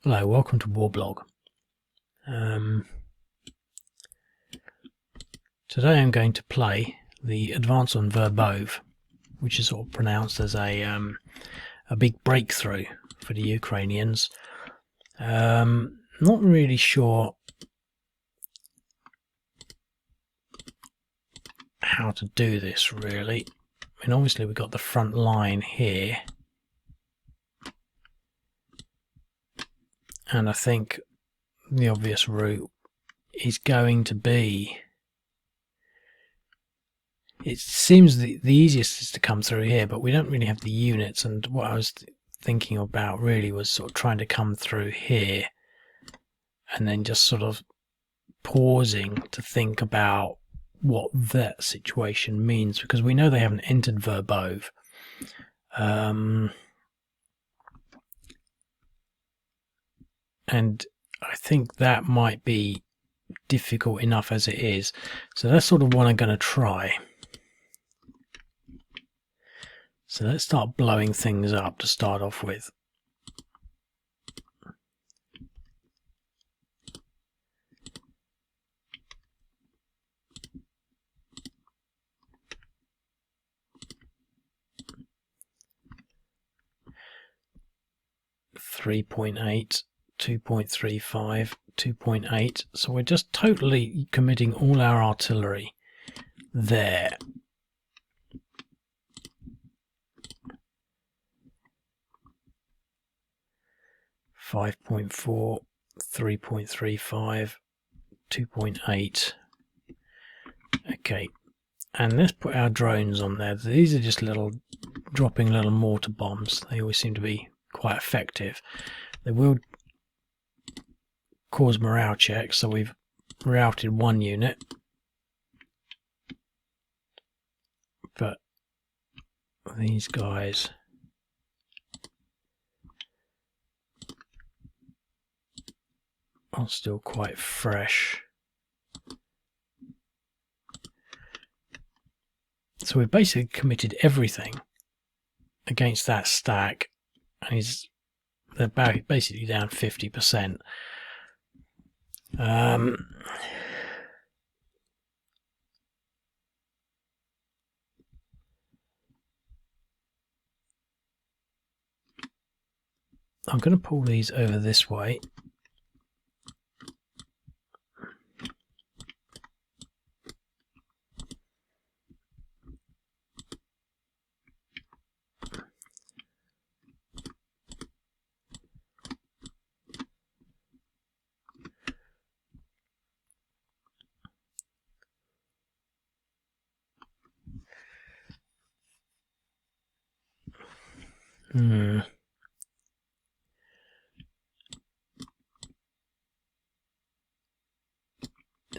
Hello, welcome to Warblog. Today I'm going to play the advance on Verbove, which is sort of pronounced as a big breakthrough for the Ukrainians. Not really sure how to do this really. I mean, obviously we've got the front line here, and I think the obvious route is going to be, it seems the easiest is to come through here, but we don't really have the units, and what I was thinking about really was sort of trying to come through here and then just sort of pausing to think about what that situation means, because we know they haven't entered Verbove. And I think that might be difficult enough as it is. So that's sort of what I'm going to try. So let's start blowing things up to start off with. .8, 2.35, 2.8. So we're just totally committing all our artillery there. .4, 3.35, 2.8. Okay, and let's put our drones on there. These are just dropping little mortar bombs. They always seem to be quite effective. They will cause morale checks, so we've routed one unit, but these guys are still quite fresh. So we've basically committed everything against that stack, and they're basically down 50%. I'm going to pull these over this way.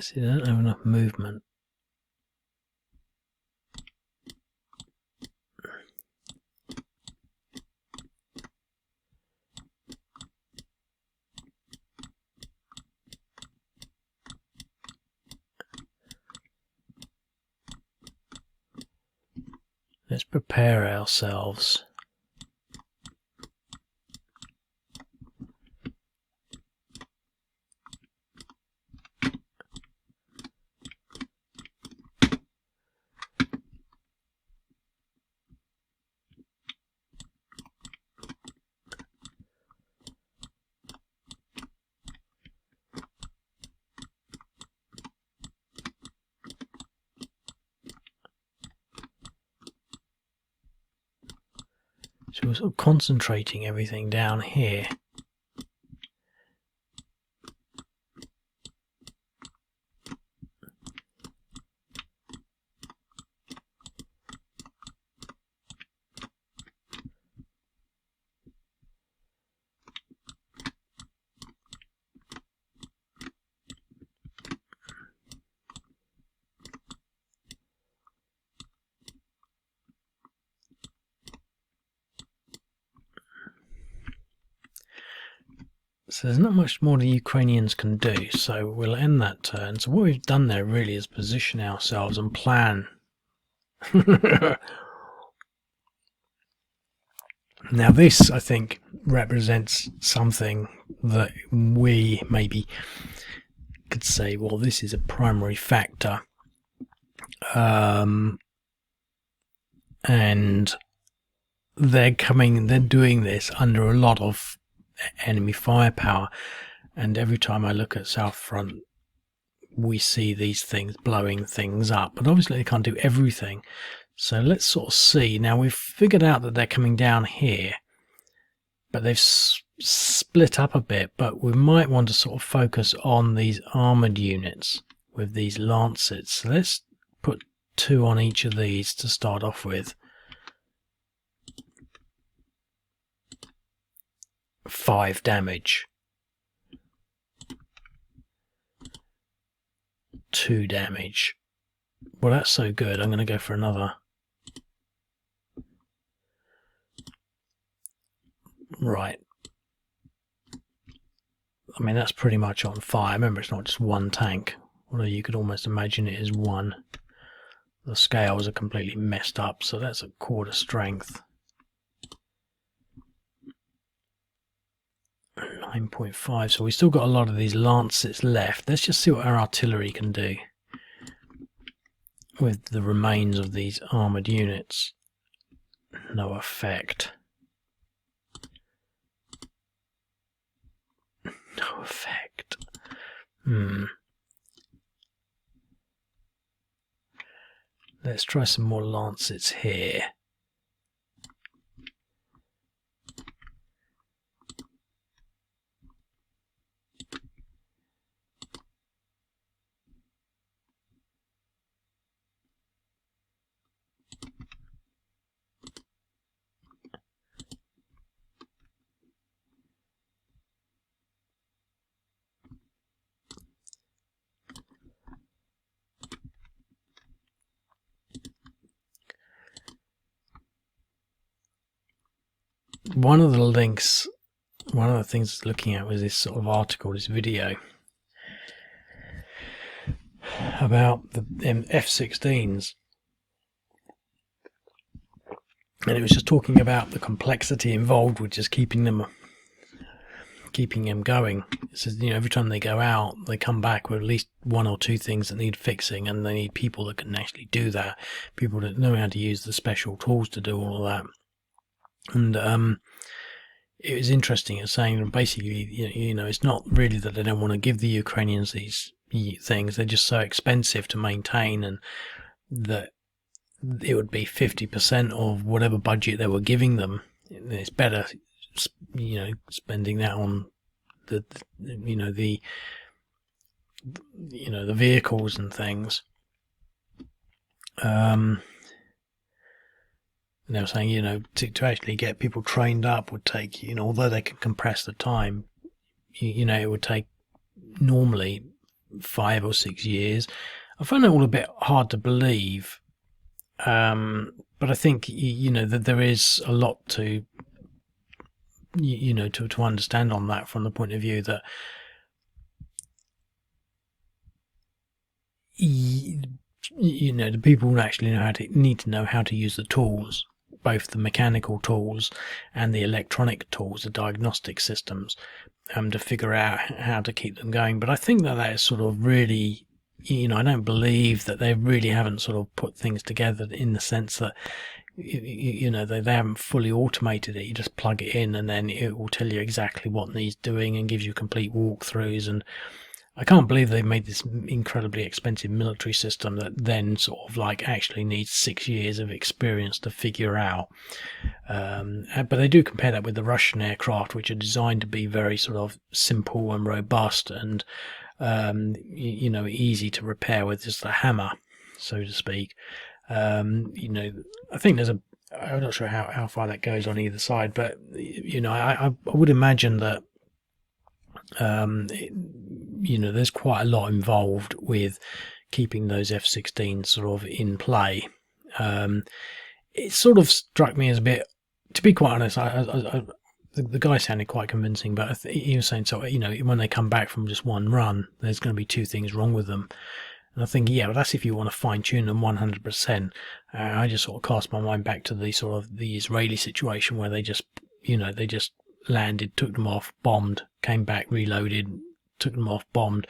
See, they don't have enough movement. Let's prepare ourselves. So we're sort of concentrating everything down here. So there's not much more the Ukrainians can do, so we'll end that turn. So what we've done there really is position ourselves and plan. Now this, I think, represents something that we maybe could say, well, this is a primary factor, and they're doing this under a lot of enemy firepower, and every time I look at South Front we see these things blowing things up, but obviously they can't do everything. So let's sort of see. Now we've figured out that they're coming down here, but they've split up a bit, but we might want to sort of focus on these armoured units with these lancets. So let's put 2 on each of these to start off with. 5 damage. 2 damage. Well, that's so good. I'm going to go for another. Right. I mean, that's pretty much on fire. Remember, it's not just one tank, although you could almost imagine it is one. The scales are completely messed up, so that's a quarter strength. 9.5, so we've still got a lot of these lancets left. Let's just see what our artillery can do with the remains of these armoured units. No effect. No effect. Let's try some more lancets here. One of the links, one of the things I was looking at was this sort of article, this video about the F-16s, and it was just talking about the complexity involved with just keeping them going. It says, you know, every time they go out, they come back with at least 1 or 2 things that need fixing, and they need people that can actually do that, people that know how to use the special tools to do all of that. And it was interesting. It's saying that basically, you know, it's not really that they don't want to give the Ukrainians these things, they're just so expensive to maintain, and that it would be 50% of whatever budget they were giving them. It's better, you know, spending that on the vehicles and things. They were saying, you know, to actually get people trained up would take, you know, although they can compress the time, you know, it would take normally 5 or 6 years. I find it all a bit hard to believe, but I think, you know, that there is a lot to, you know, to understand on that, from the point of view that you know, the people actually need to know how to use the tools, both the mechanical tools and the electronic tools, the diagnostic systems, to figure out how to keep them going. But I think that is sort of really, you know, I don't believe that they really haven't sort of put things together in the sense that, you know, they haven't fully automated it. You just plug it in and then it will tell you exactly what needs doing and gives you complete walkthroughs. And I can't believe they've made this incredibly expensive military system that then sort of like actually needs 6 years of experience to figure out. But they do compare that with the Russian aircraft, which are designed to be very sort of simple and robust and, you know, easy to repair with just a hammer, so to speak. You know, I think I'm not sure how far that goes on either side, but, you know, I would imagine that, you know, there's quite a lot involved with keeping those F-16s sort of in play. It sort of struck me as a bit, to be quite honest, the guy sounded quite convincing, but he was saying, so, you know, when they come back from just one run, there's going to be 2 things wrong with them. And I think, yeah, well, that's if you want to fine tune them 100%. I just sort of cast my mind back to the sort of the Israeli situation where they just, they just landed, took them off, bombed, came back, reloaded, took them off, bombed,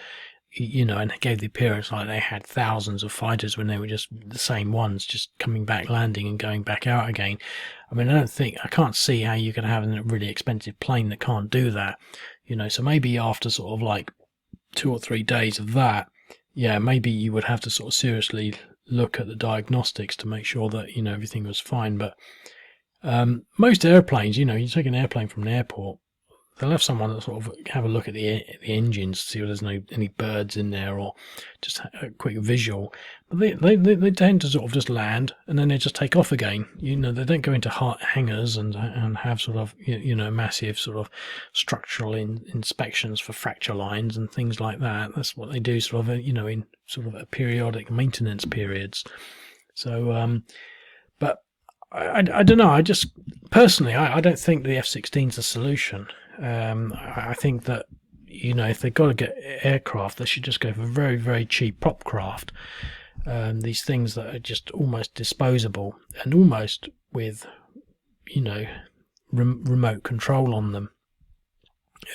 and gave the appearance like they had thousands of fighters when they were just the same ones, just coming back, landing and going back out again. I mean, I can't see how you can have a really expensive plane that can't do that, so maybe after sort of like 2 or 3 days of that, yeah, maybe you would have to sort of seriously look at the diagnostics to make sure that, everything was fine. But most airplanes, you take an airplane from an airport, they'll have someone that sort of have a look at the engines, see if there's any birds in there, or just a quick visual. But they tend to sort of just land and then they just take off again. They don't go into hangars and have sort of massive sort of structural inspections for fracture lines and things like that. That's what they do sort of in sort of a periodic maintenance periods. So but I don't know. I just personally I don't think the F-16 is a solution. I think that if they've got to get aircraft, they should just go for very, very cheap prop craft. These things that are just almost disposable and almost with remote control on them.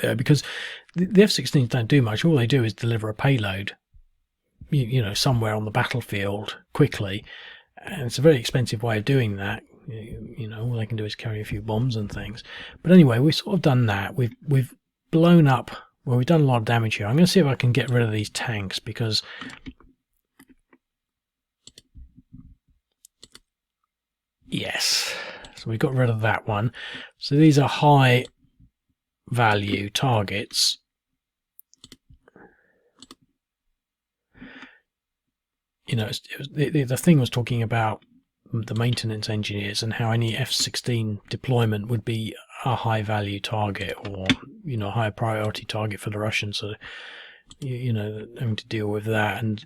Because the F-16s don't do much. All they do is deliver a payload, somewhere on the battlefield quickly, and it's a very expensive way of doing that. All they can do is carry a few bombs and things. But anyway, we've sort of done that. We've blown up. Well, we've done a lot of damage here. I'm going to see if I can get rid of these tanks because yes. So we got rid of that one. So these are high value targets. The thing was talking about the maintenance engineers and how any F-16 deployment would be a high value target or a high priority target for the Russians. So having to deal with that and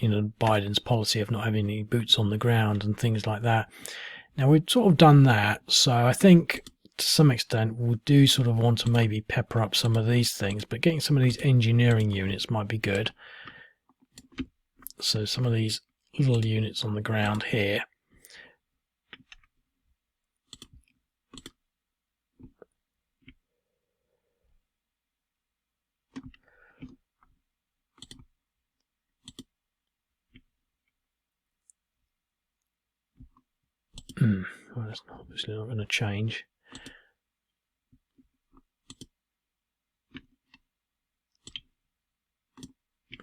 Biden's policy of not having any boots on the ground and things like that. Now we've sort of done that, so I think to some extent we do sort of want to maybe pepper up some of these things, but getting some of these engineering units might be good. So some of these little units on the ground here. Well, that's obviously not going to change.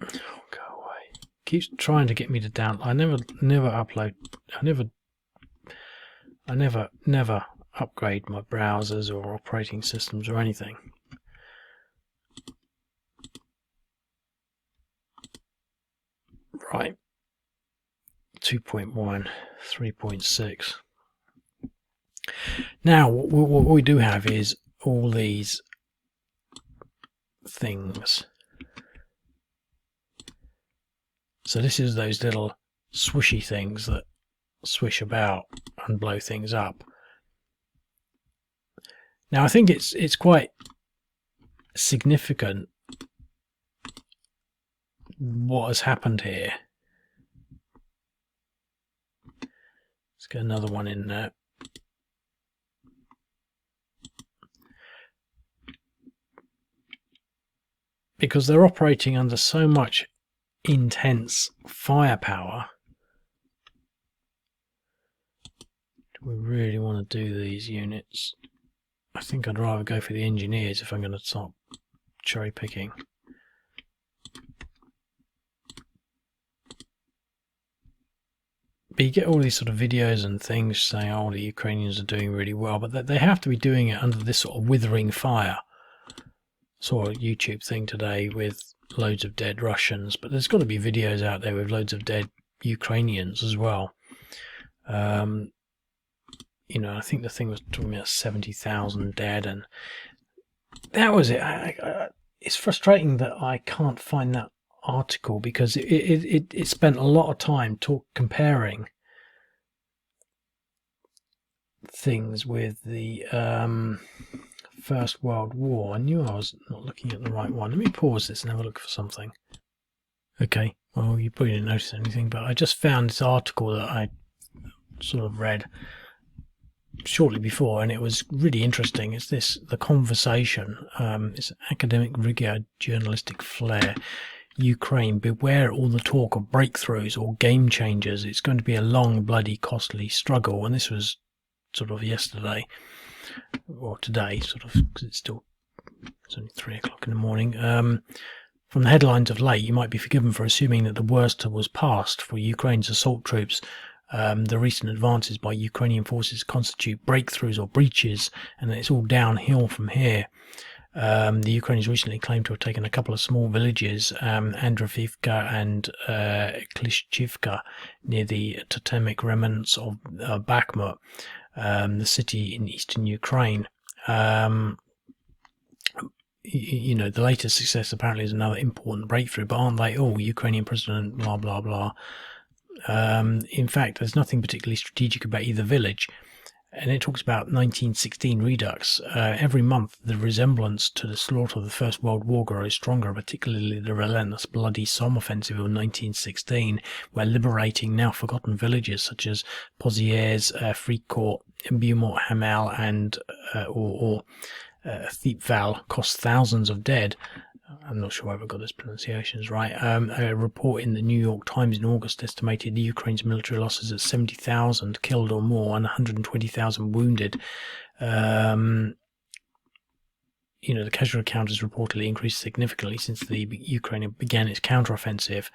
Oh, go away. Keeps trying to get me to download. I never upload. I never upgrade my browsers or operating systems or anything. Right. 2.1, 3.6. Now, what we do have is all these things. So this is those little swishy things that swish about and blow things up. Now, I think it's quite significant what has happened here. Let's get another one in there. Because they're operating under so much intense firepower. Do we really want to do these units? I think I'd rather go for the engineers if I'm going to start cherry picking. But you get all these sort of videos and things saying, oh, the Ukrainians are doing really well, but they have to be doing it under this sort of withering fire. Saw a YouTube thing today with loads of dead Russians, but there's got to be videos out there with loads of dead Ukrainians as well. I think the thing was talking about 70,000 dead, and that was it. It's frustrating that I can't find that article because it spent a lot of time comparing things with the First World War. I knew I was not looking at the right one. Let me pause this and have a look for something. Okay, well, you probably didn't notice anything, but I just found this article that I sort of read shortly before, and it was really interesting. It's the conversation. It's academic rigor, journalistic flair. Ukraine, beware all the talk of breakthroughs or game changers. It's going to be a long, bloody, costly struggle. And this was sort of yesterday, or today, sort of, because it's only 3 o'clock in the morning. From the headlines of late, you might be forgiven for assuming that the worst was past for Ukraine's assault troops. The recent advances by Ukrainian forces constitute breakthroughs or breaches, and it's all downhill from here. The Ukrainians recently claimed to have taken a couple of small villages, Andrivivka and Klishchivka, near the totemic remnants of Bakhmut, the city in eastern Ukraine. You know, the latest success apparently is another important breakthrough, but aren't they all? Ukrainian president, blah, blah, blah. In fact, there's nothing particularly strategic about either village. And it talks about 1916 redux. Every month, the resemblance to the slaughter of the First World War grows stronger, particularly the relentless bloody Somme offensive of 1916, where liberating now forgotten villages such as Pozières, Fricourt, Beaumont Hamel, and Thiepval cost thousands of dead. I'm not sure if I got those pronunciations right. A report in the New York Times in August estimated Ukraine's military losses at 70,000 killed or more and 120,000 wounded. The casualty count has reportedly increased significantly since the Ukraine began its counteroffensive.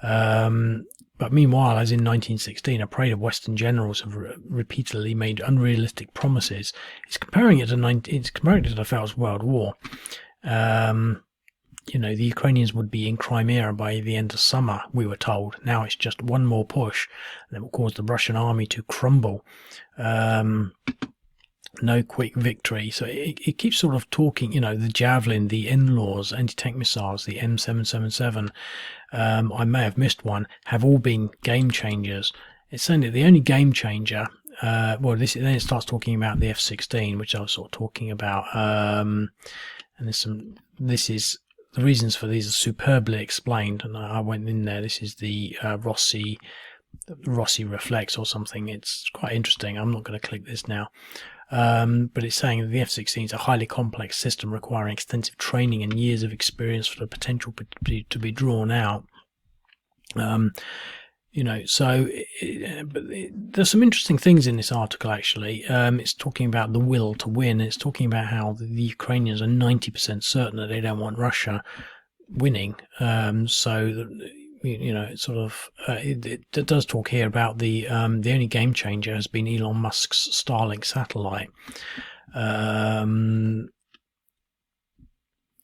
But meanwhile, as in 1916, a parade of Western generals have repeatedly made unrealistic promises. It's comparing it to the First World War. The Ukrainians would be in Crimea by the end of summer, we were told. Now it's just one more push that will cause the Russian army to crumble. No quick victory. So it keeps sort of talking, the Javelin, the NLAWs, anti-tank missiles, the M777, I may have missed one, have all been game changers. It's saying that the only game changer, then it starts talking about the F-16, which I was sort of talking about, and the reasons for these are superbly explained, and I went in there. This is the Rossi Reflex or something. It's quite interesting. I'm not going to click this now. But it's saying that the F-16 is a highly complex system requiring extensive training and years of experience for the potential to be drawn out. But there's some interesting things in this article, actually. It's talking about the will to win. It's talking about how the Ukrainians are 90% certain that they don't want Russia winning. It does talk here about the only game changer has been Elon Musk's Starlink satellite.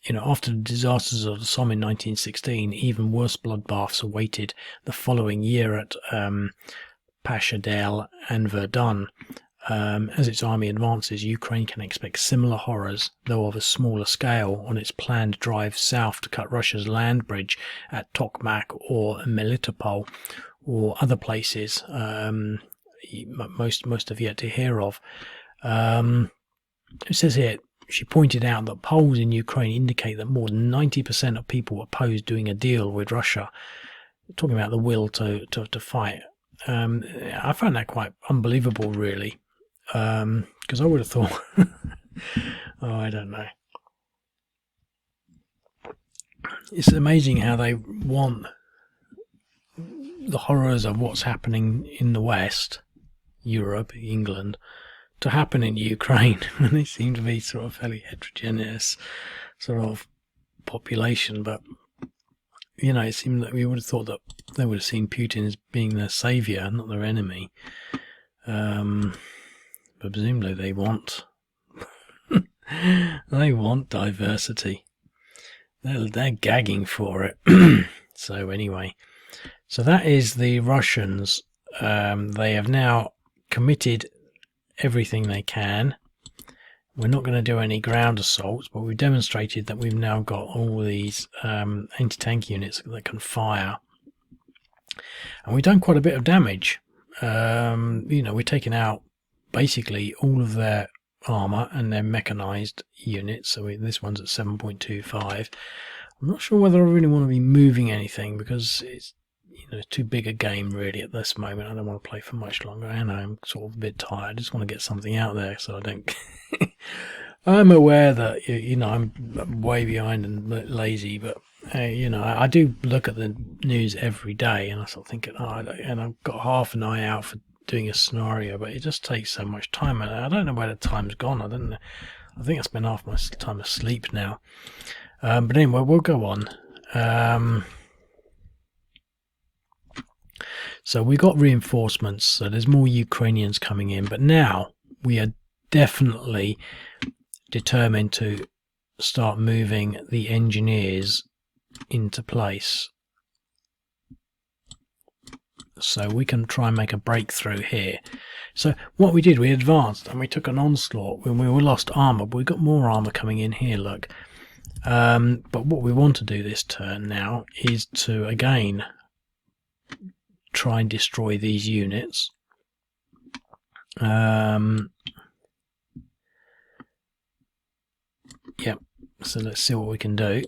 After the disasters of the Somme in 1916, even worse bloodbaths awaited the following year at Passchendaele and Verdun. As its army advances, Ukraine can expect similar horrors, though of a smaller scale, on its planned drive south to cut Russia's land bridge at Tokmak or Melitopol, or other places most have yet to hear of. It says here, she pointed out that polls in Ukraine indicate that more than 90% of people oppose doing a deal with Russia. Talking about the will to fight. I found that quite unbelievable, really. Because I would have thought, I don't know. It's amazing how they want the horrors of what's happening in the West, Europe, England, to happen in Ukraine, and they seem to be sort of fairly heterogeneous sort of population. But it seemed that we would have thought that they would have seen Putin as being their saviour, not their enemy. But presumably they want diversity. They're gagging for it. So anyway, that is the Russians. They have now committed everything they can. We're not going to do any ground assaults, but we've demonstrated that we've now got all these anti-tank units that can fire, and we've done quite a bit of damage. We're taking out basically all of their armor and their mechanized units. So this one's at 7.25. I'm not sure whether I really want to be moving anything because it's too big a game really at this moment. I don't want to play for much longer, and I'm sort of a bit tired. I just want to get something out there so I don't. I'm aware that I'm way behind and lazy, but I do look at the news every day, and I sort of think, and I've got half an eye out for doing a scenario, but it just takes so much time, and I don't know where the time's gone. I don't know. I think I spent half my time asleep now. But anyway, we'll go on. So we got reinforcements, so there's more Ukrainians coming in, but now we are definitely determined to start moving the engineers into place. So we can try and make a breakthrough here. So what we did, we advanced and we took an onslaught when we lost armor, but we got more armor coming in here, look. But what we want to do this turn now is to again try and destroy these units. Yep, so let's see what we can do.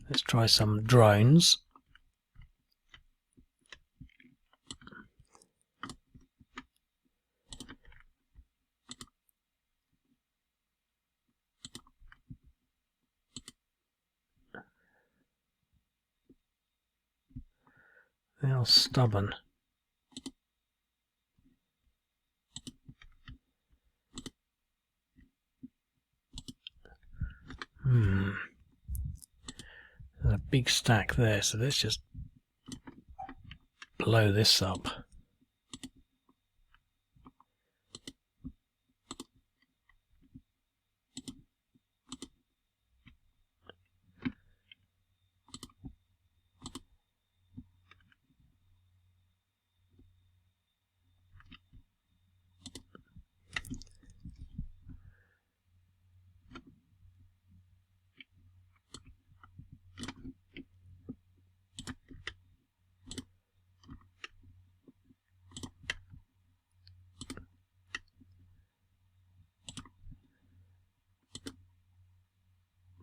Let's try some drones. They are stubborn. There's a big stack there, so let's just blow this up.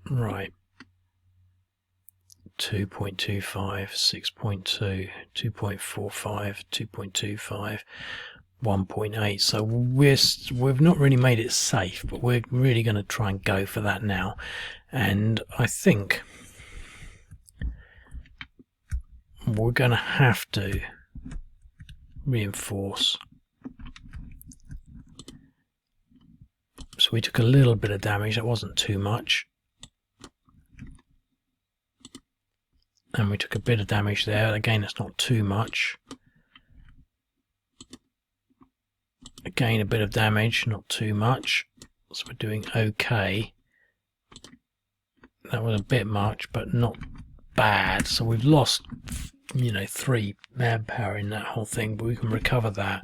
Right. 2.25, 6.2, 2.45, 2.25, 1.8. So we've not really made it safe, but we're really going to try and go for that now. And I think we're going to have to reinforce. So we took a little bit of damage, that wasn't too much. And we took a bit of damage there, again it's not too much. Again a bit of damage, not too much. So we're doing okay. That was a bit much, but not bad. So we've lost 3 manpower in that whole thing, but we can recover that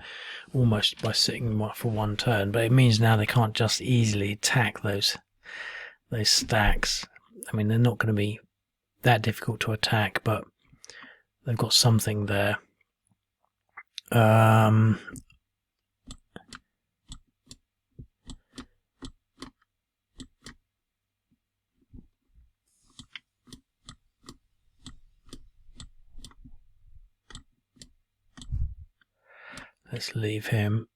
almost by sitting for one turn. But it means now they can't just easily attack those stacks. I mean, they're not going to be that difficult to attack, but they've got something there. Let's leave him.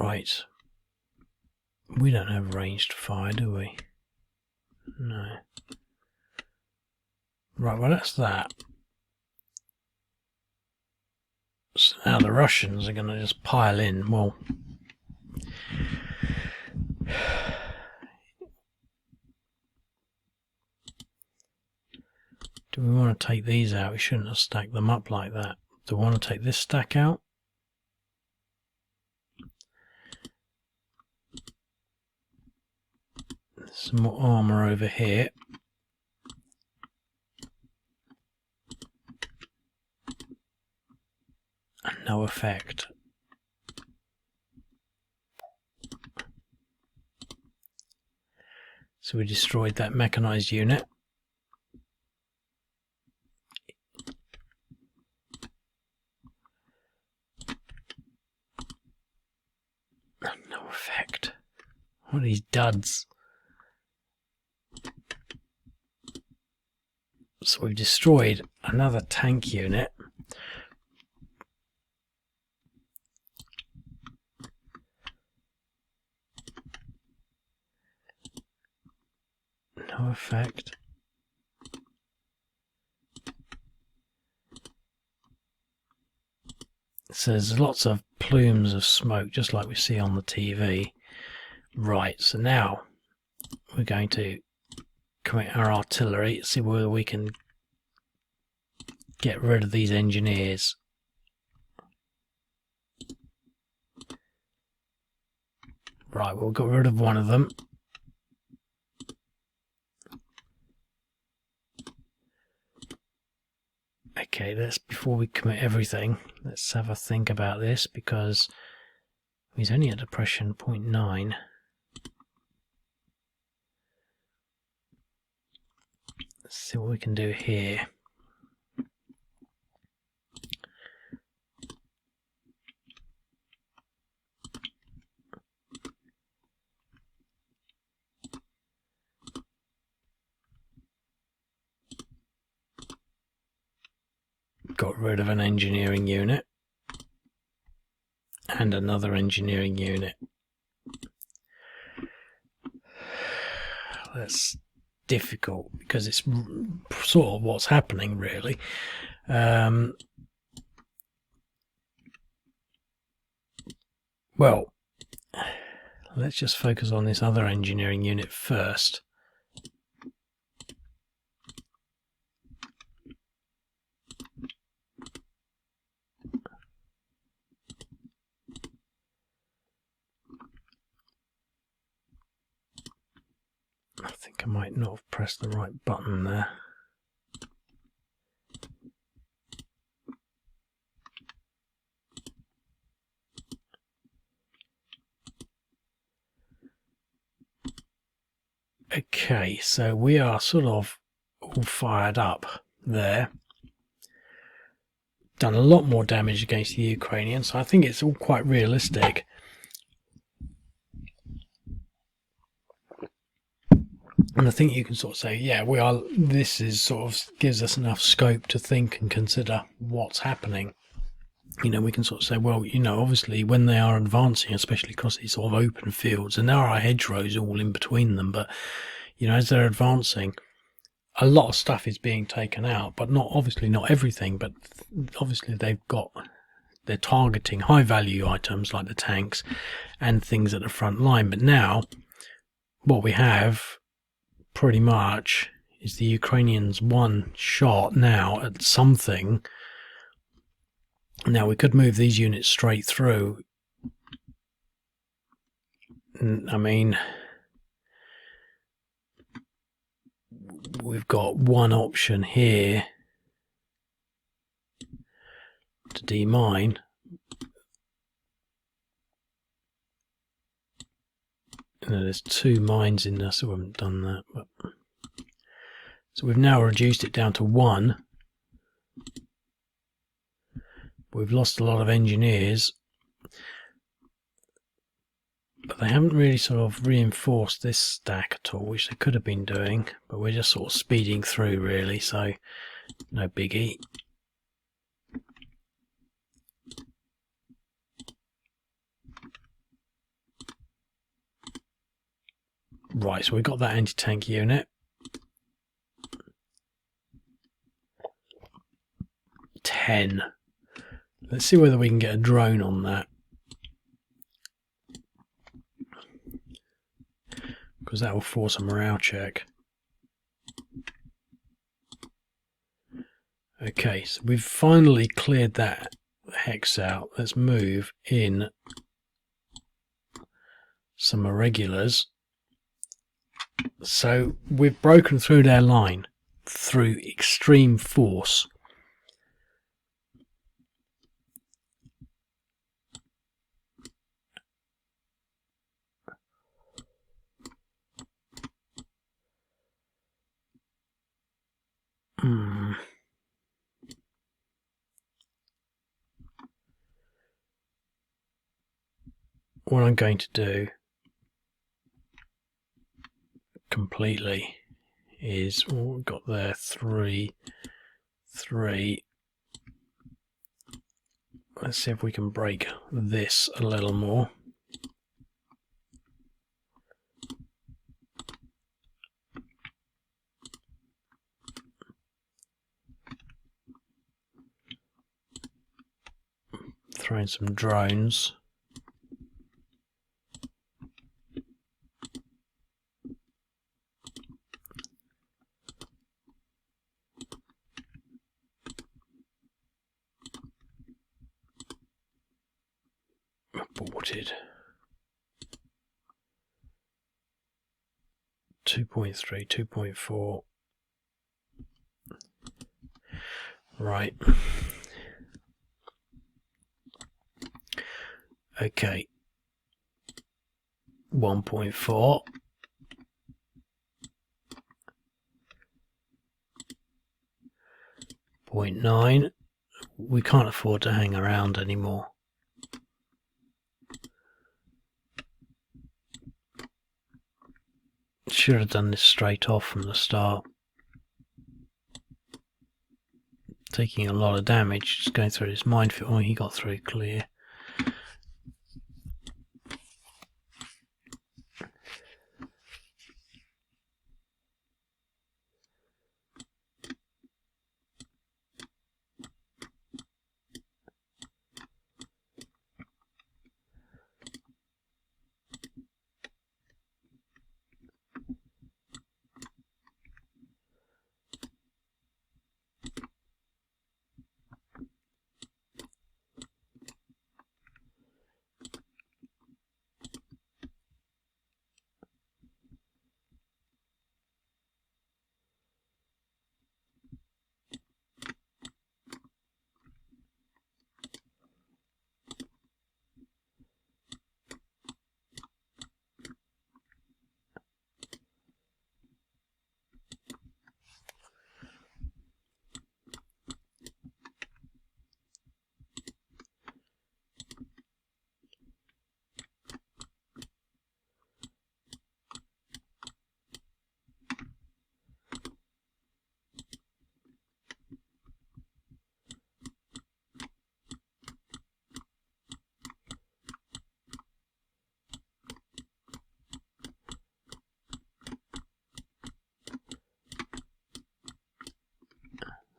Right. We don't have ranged fire, do we? No. Right, well that's that. So now the Russians are going to just pile in. Well, do we want to take these out? We shouldn't have stacked them up like that. Do we want to take this stack out? Some more armour over here. And no effect. So we destroyed that mechanized unit. And no effect. What are these duds? So we've destroyed another tank unit. No effect. So there's lots of plumes of smoke, just like we see on the TV. Right, so now we're going to commit our artillery, see whether we can get rid of these engineers. Right, we'll get rid of one of them. Okay, before we commit everything, let's have a think about this, because he's only at depression 0.9. Let's see what we can do here. Got rid of an engineering unit and another engineering unit. That's difficult because it's sort of what's happening really. Well, let's just focus on this other engineering unit first. I think I might not have pressed the right button there. Okay, so we are sort of all fired up there. Done a lot more damage against the Ukrainians, so I think it's all quite realistic. And I think you can sort of say, yeah, this is sort of gives us enough scope to think and consider what's happening. You know, we can sort of say, well, you know, obviously when they are advancing, especially across these sort of open fields, and there are hedgerows all in between them, but, you know, as they're advancing, a lot of stuff is being taken out, but obviously not everything, but obviously they're targeting high value items like the tanks and things at the front line. But now what we have pretty much is the Ukrainians one shot now at something. Now we could move these units straight through. I mean, we've got one option here to demine. And there's two mines in there, so we haven't done that. But so we've now reduced it down to one. We've lost a lot of engineers, but they haven't really sort of reinforced this stack at all, which they could have been doing, but we're just sort of speeding through really, so no biggie. Right, so we've got that anti-tank unit. 10. Let's see whether we can get a drone on that. Because that will force a morale check. Okay, so we've finally cleared that hex out. Let's move in some irregulars. So we've broken through their line through extreme force. What I'm going to do completely is what we've got there, 3, 3. Let's see if we can break this a little more. Throw in some drones. Aborted. 2.3, 2.4. Right. Okay. 1.4. 0.9. We can't afford to hang around anymore. Should have done this straight off from the start. Taking a lot of damage, just going through this minefield. Oh, he got through clear.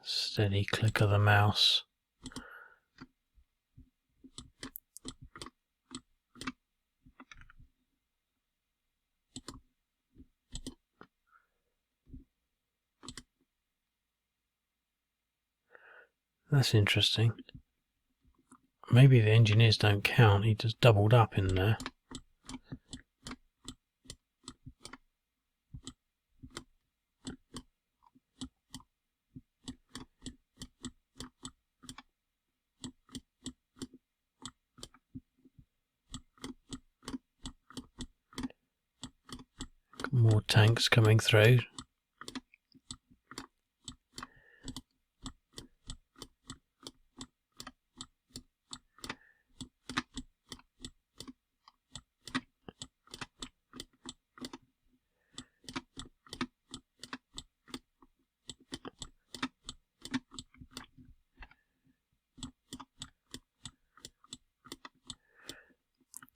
Steady click of the mouse. That's interesting. Maybe the engineers don't count, he just doubled up in there. More tanks coming through.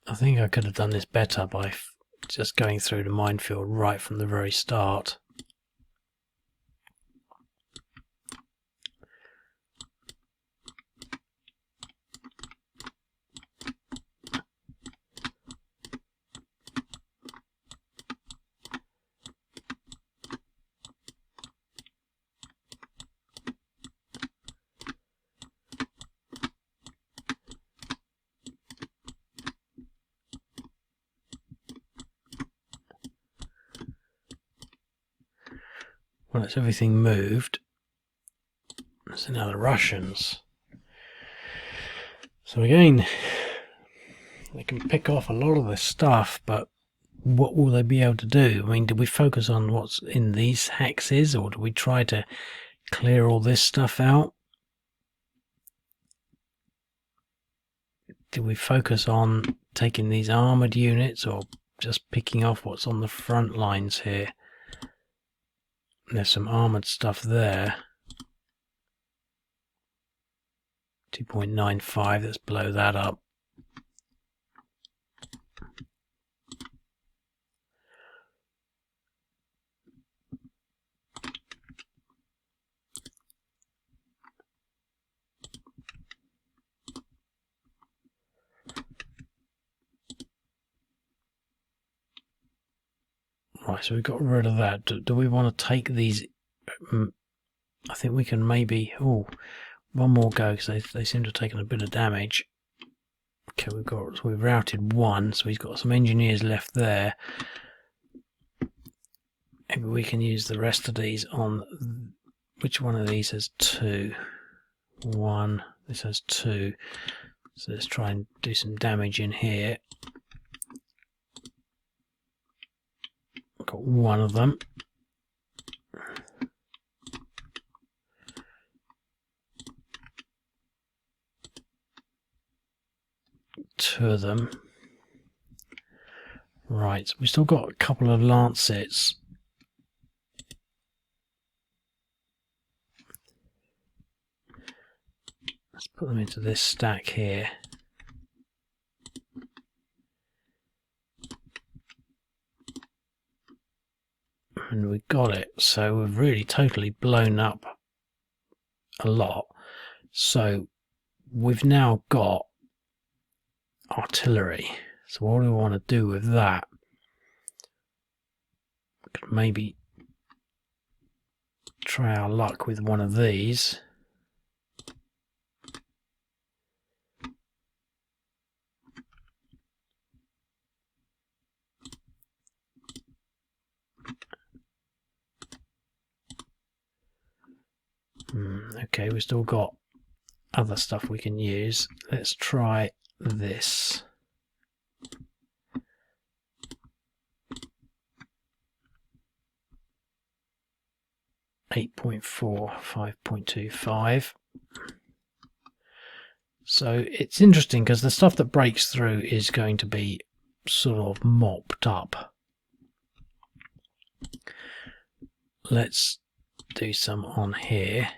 I think I could have done this better by just going through the minefield right from the very start. Once everything moved, so now the Russians. So again, they can pick off a lot of this stuff, but what will they be able to do? I mean, do we focus on what's in these hexes, or do we try to clear all this stuff out? Do we focus on taking these armoured units, or just picking off what's on the front lines here? There's some armoured stuff there. 2.95, let's blow that up. Right, so we've got rid of that. Do we want to take these? I think we can maybe... Oh, one more go, because they seem to have taken a bit of damage. Okay, we've routed one, so he's got some engineers left there. Maybe we can use the rest of these on... Which one of these has 2? 1. This has 2. So let's try and do some damage in here. Got one of them. Two of them. Right, we've still got a couple of lancets. Let's put them into this stack here. And we got it, so we've really totally blown up a lot. So we've now got artillery. So what do we want to do with that? We could maybe try our luck with one of these. Okay, we've still got other stuff we can use. Let's try this. .4, 5.25. So it's interesting because the stuff that breaks through is going to be sort of mopped up. Let's do some on here.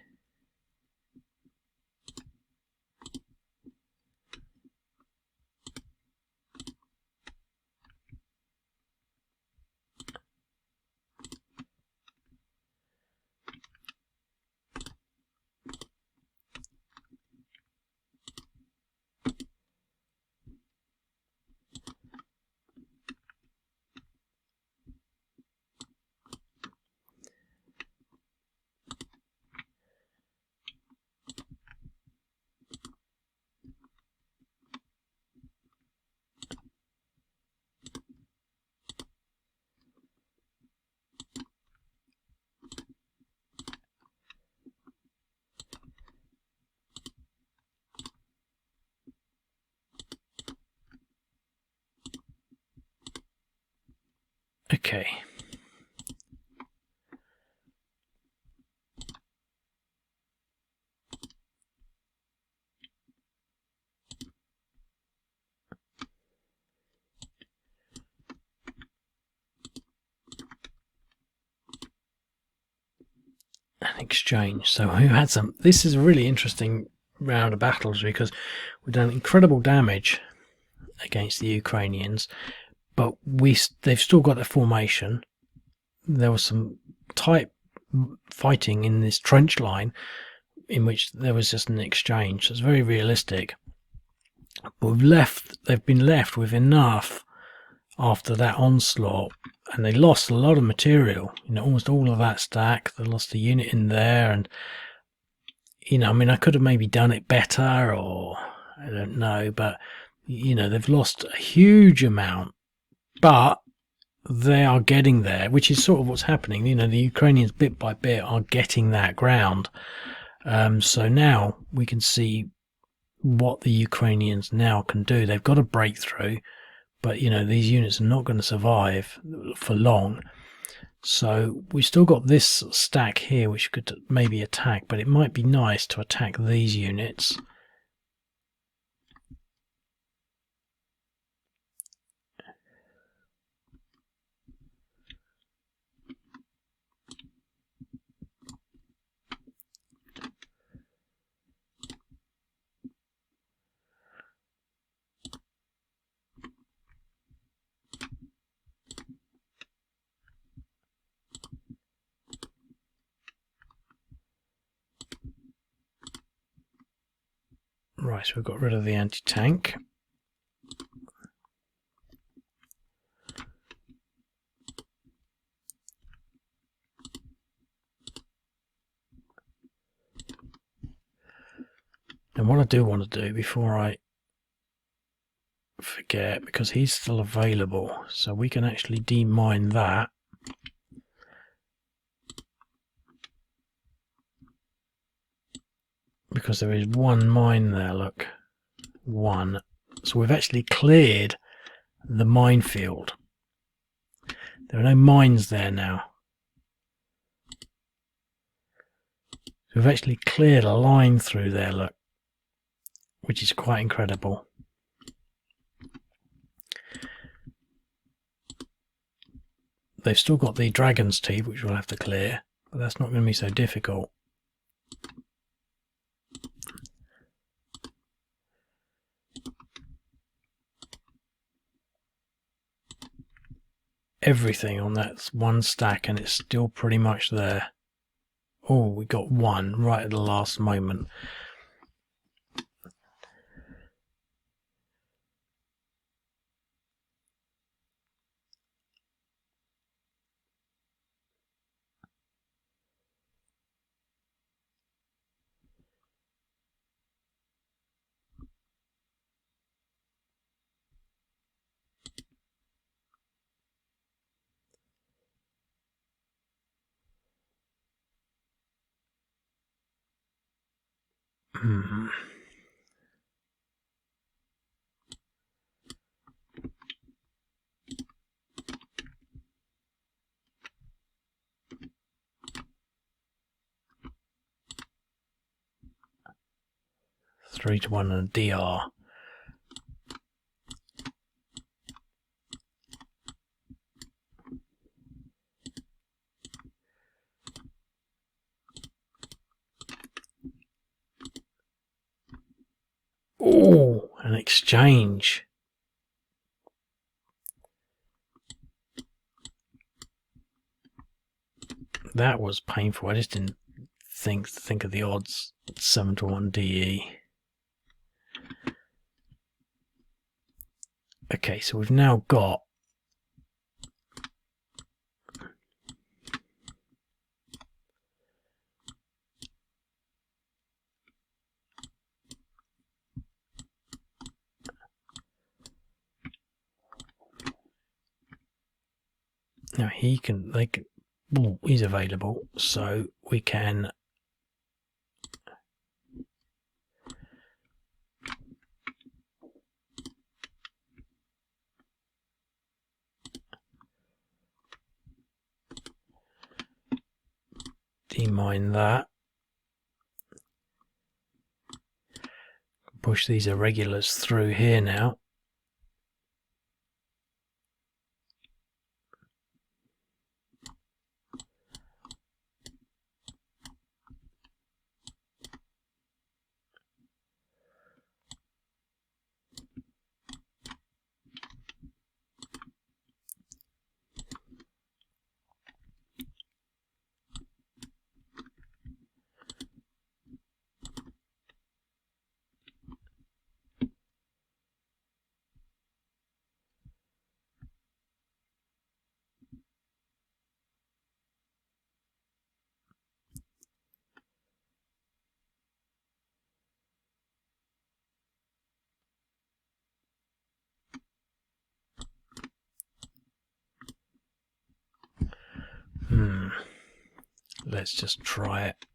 Okay. An exchange. So we had some. This is a really interesting round of battles because we've done incredible damage against the Ukrainians, but they've still got their formation. There was some tight fighting in this trench line in which there was just an exchange. So it's very realistic. But they've been left with enough after that onslaught, and they lost a lot of material. Almost all of that stack. They lost a unit in there, and I mean, I could have maybe done it better, or I don't know, but they've lost a huge amount, but they are getting there, which is sort of what's happening. The Ukrainians bit by bit are getting that ground. So now we can see what the Ukrainians now can do. They've got a breakthrough, but these units are not going to survive for long. So we've still got this stack here which could maybe attack, but it might be nice to attack these units. Right, so we've got rid of the anti-tank. And what I do want to do before I forget, because he's still available, so we can actually demine that. Because there is one mine there, look. One. So we've actually cleared the minefield. There are no mines there now. We've actually cleared a line through there, look. Which is quite incredible. They've still got the dragon's teeth, which we'll have to clear, but that's not going to be so difficult. Everything on that one stack, and it's still pretty much there. Oh, we got one right at the last moment. Hmm. Three to 1 and a DR. Oh, an exchange. That was painful. I just didn't think of the odds. 7 to 1 DE. Okay, so we've now got now he's available, so we can demine that. Push these irregulars through here now. let's just try it.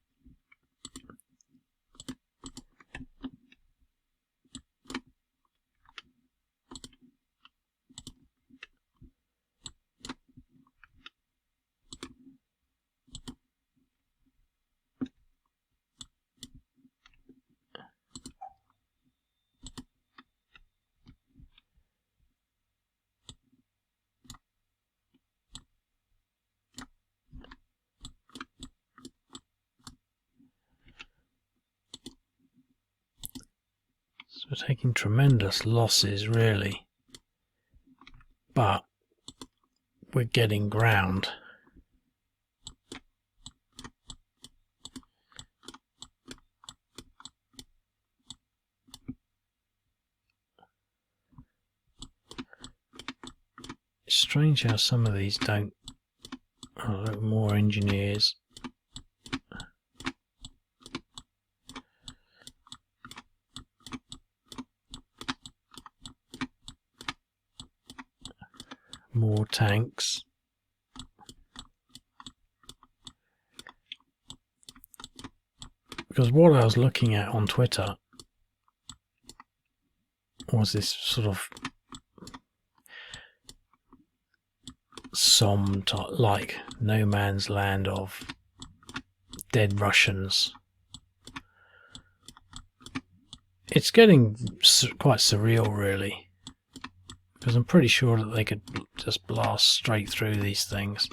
So we're taking tremendous losses really, but we're getting ground. It's strange how some of these don't. Oh, more engineers. More tanks. Because what I was looking at on Twitter was this sort of Somme like no man's land of dead Russians. It's getting quite surreal really, because I'm pretty sure that they could just blast straight through these things.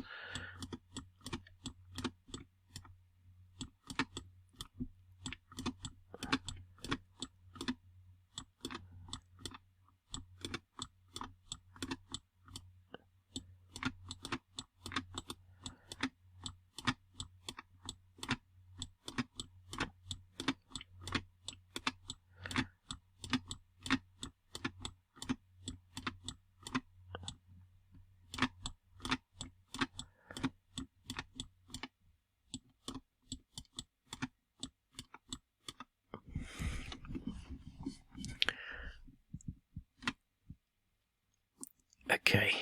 Okay,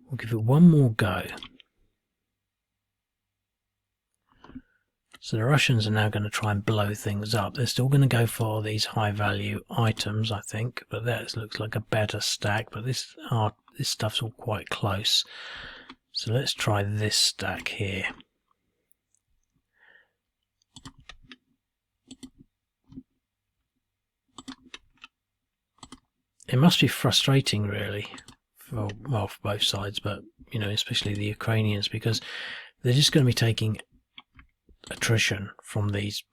we'll give it one more go. So the Russians are now going to try and blow things up. They're still going to go for these high value items, I think, but that looks like a better stack, but this stuff's all quite close. So let's try this stack here. It must be frustrating really for both sides, but you know, especially the Ukrainians, because they're just going to be taking attrition from these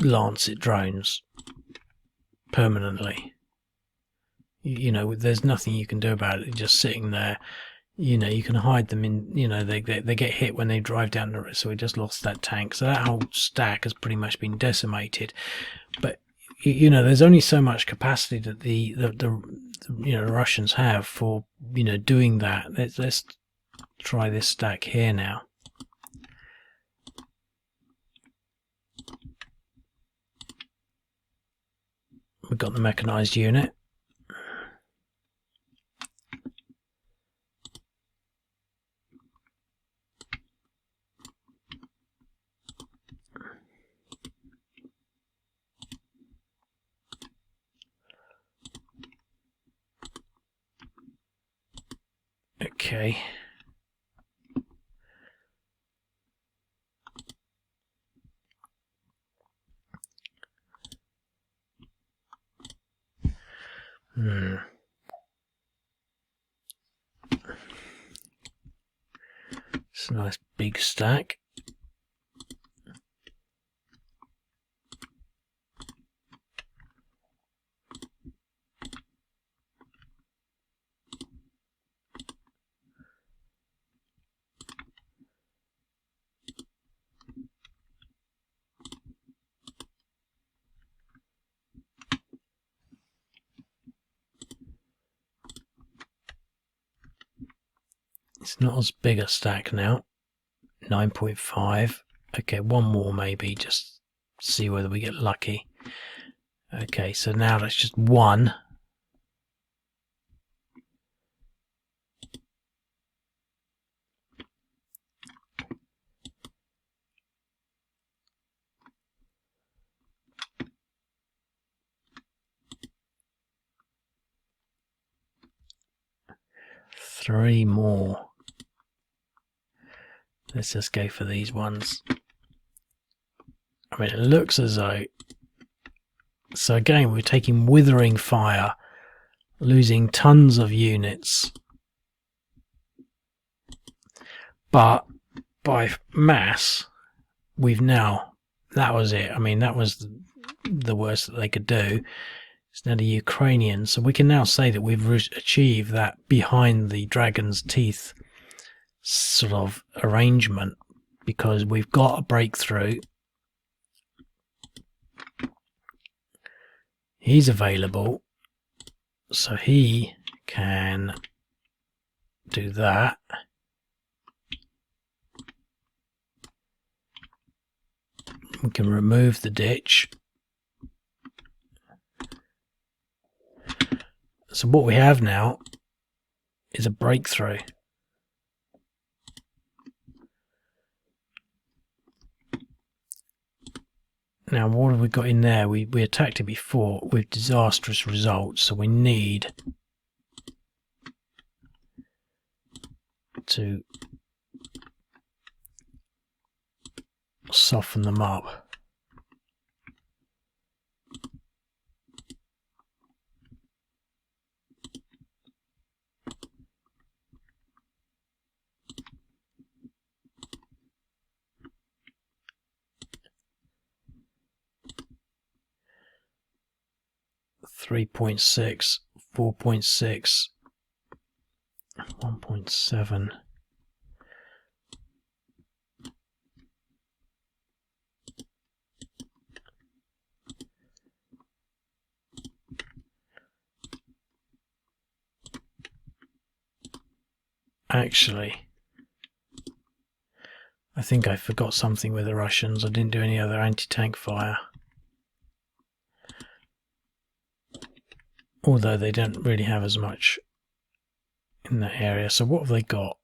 Lancet drones permanently. You know, there's nothing you can do about it. They're just sitting there. You know, you can hide them in, you know, they get hit when they drive down the road. So we just lost that tank. So that whole stack has pretty much been decimated. But you know, there's only so much capacity that the you know, the Russians have for, you know, doing that. Let's try this stack here now. We've got the mechanized unit. Okay. It's a nice big stack. It's not as big a stack now. 9.5. Okay, one more maybe, just see whether we get lucky. Okay, so now that's just one. 3 more. Let's just go for these ones. I mean, it looks as though... So again, we're taking withering fire, losing tons of units. But by mass, we've now... That was it. I mean, that was the worst that they could do. It's now the Ukrainians. So we can now say that we've achieved that behind the dragon's teeth sort of arrangement, because we've got a breakthrough. He's available, so he can do that. We can remove the ditch. So what we have now is a breakthrough. Now, what have we got in there? We attacked it before with disastrous results, so we need to soften them up. .6, 4.6, 1.7. Actually, I think I forgot something with the Russians. I didn't do any other anti-tank fire. Although they don't really have as much in that area. So what have they got?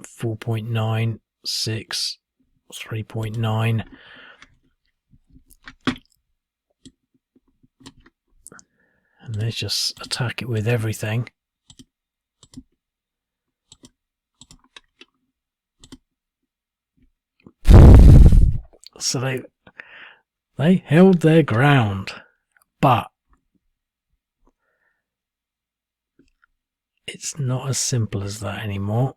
4.9, 6, 3.9. And they just attack it with everything. So they held their ground, but it's not as simple as that anymore.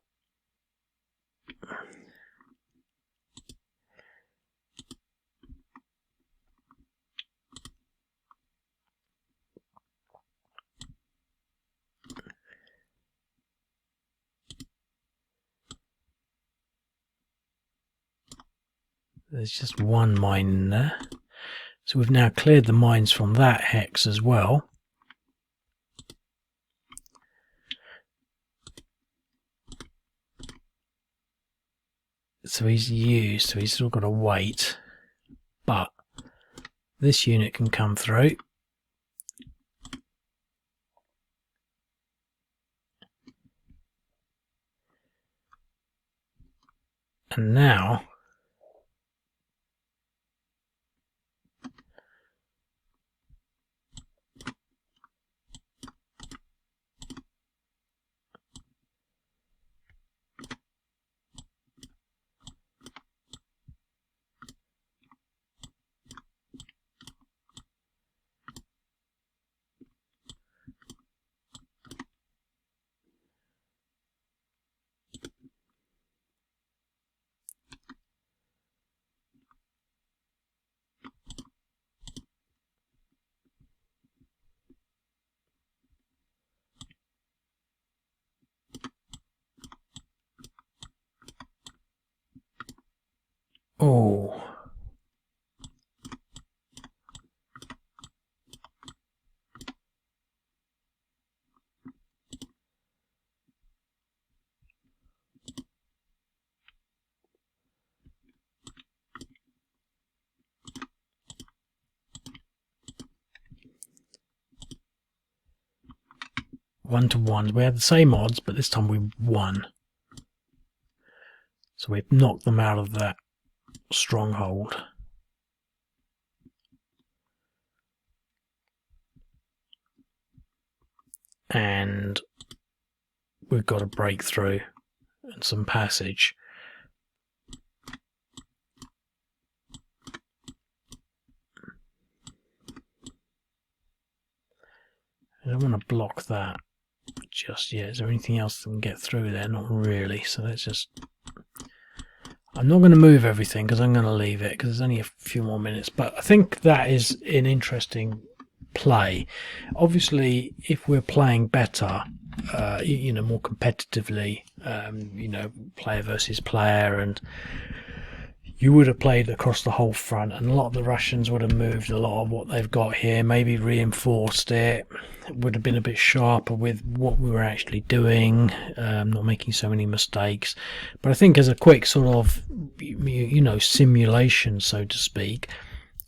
There's just one mine in there. So we've now cleared the mines from that hex as well. So he's still got to wait. But this unit can come through. And now oh, one to one. We had the same odds, but this time we won. So we've knocked them out of that stronghold. And we've got a breakthrough and some passage. I don't want to block that just yet. Is there anything else that can get through there? Not really. So let's just... I'm not going to move everything because I'm going to leave it because there's only a few more minutes. But I think that is an interesting play. Obviously, if we're playing better, you know, more competitively, you know, player versus player, and you would have played across the whole front, and a lot of the Russians would have moved a lot of what they've got here, maybe reinforced it. It would have been a bit sharper with what we were actually doing, not making so many mistakes. But I think as a quick sort of, you know, simulation, so to speak,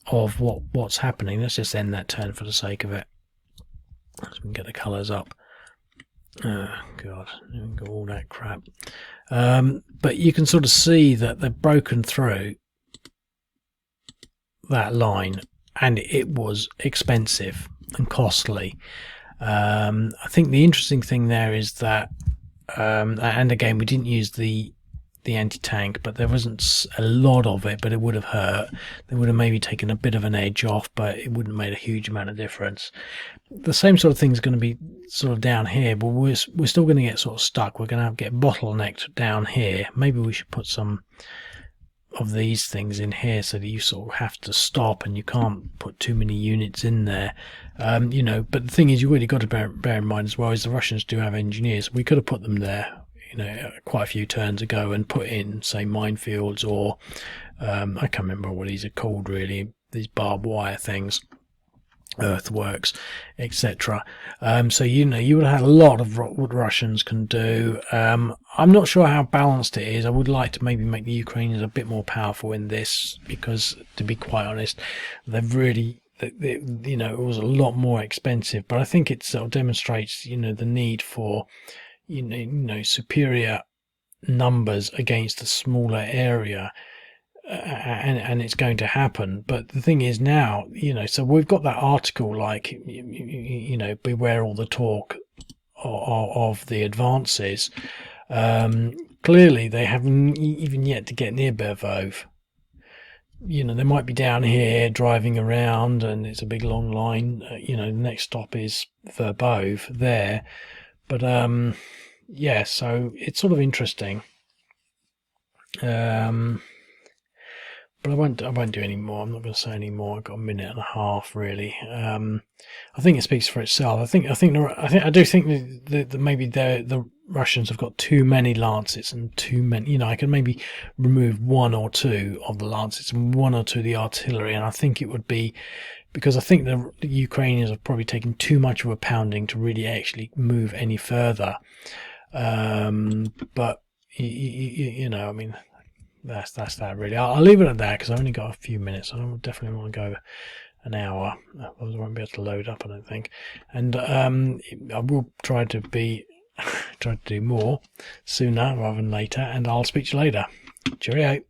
of what's happening, let's just end that turn for the sake of it, so we can get the colours up. Oh god, got all that crap. But you can sort of see that they've broken through that line, and it was expensive and costly. I think the interesting thing there is that, and again, we didn't use the anti-tank, but there wasn't a lot of it, but it would have hurt. They would have maybe taken a bit of an edge off, but it wouldn't have made a huge amount of difference. The same sort of thing is going to be sort of down here, but we're still going to get sort of stuck. We're going to have to get bottlenecked down here. Maybe we should put some of these things in here so that you sort of have to stop and you can't put too many units in there. You know, but the thing is, you really got to bear in mind as well is the Russians do have engineers. We could have put them there, you know, quite a few turns ago and put in, say, minefields, or I can't remember what these are called really, these barbed wire things, earthworks, etc. So, you know, you would have had a lot of what Russians can do. I'm not sure how balanced it is. I would like to maybe make the Ukrainians a bit more powerful in this, because to be quite honest, they've really, you know, it was a lot more expensive. But I think it sort of demonstrates, you know, the need for, you know, superior numbers against a smaller area, and it's going to happen. But the thing is now, you know, so we've got that article like, you know, beware all the talk of the advances. Clearly they haven't even yet to get near Verbove. You know, they might be down here driving around and it's a big long line. You know, the next stop is Verbove there. But yeah, so it's sort of interesting. But I won't do any more. I'm not going to say any more. I've got a minute and a half really. I think it speaks for itself. I do think that maybe the Russians have got too many Lancets and too many. You know, I could maybe remove one or two of the Lancets and one or two of the artillery, and I think it would be, because I think the Ukrainians have probably taken too much of a pounding to really actually move any further. But you know, I mean, that's that really. I'll leave it at that because I've only got a few minutes. I don't definitely want to go an hour. Otherwise I won't be able to load up, I don't think. And I will try to do more sooner rather than later, and I'll speak to you later. Cheerio.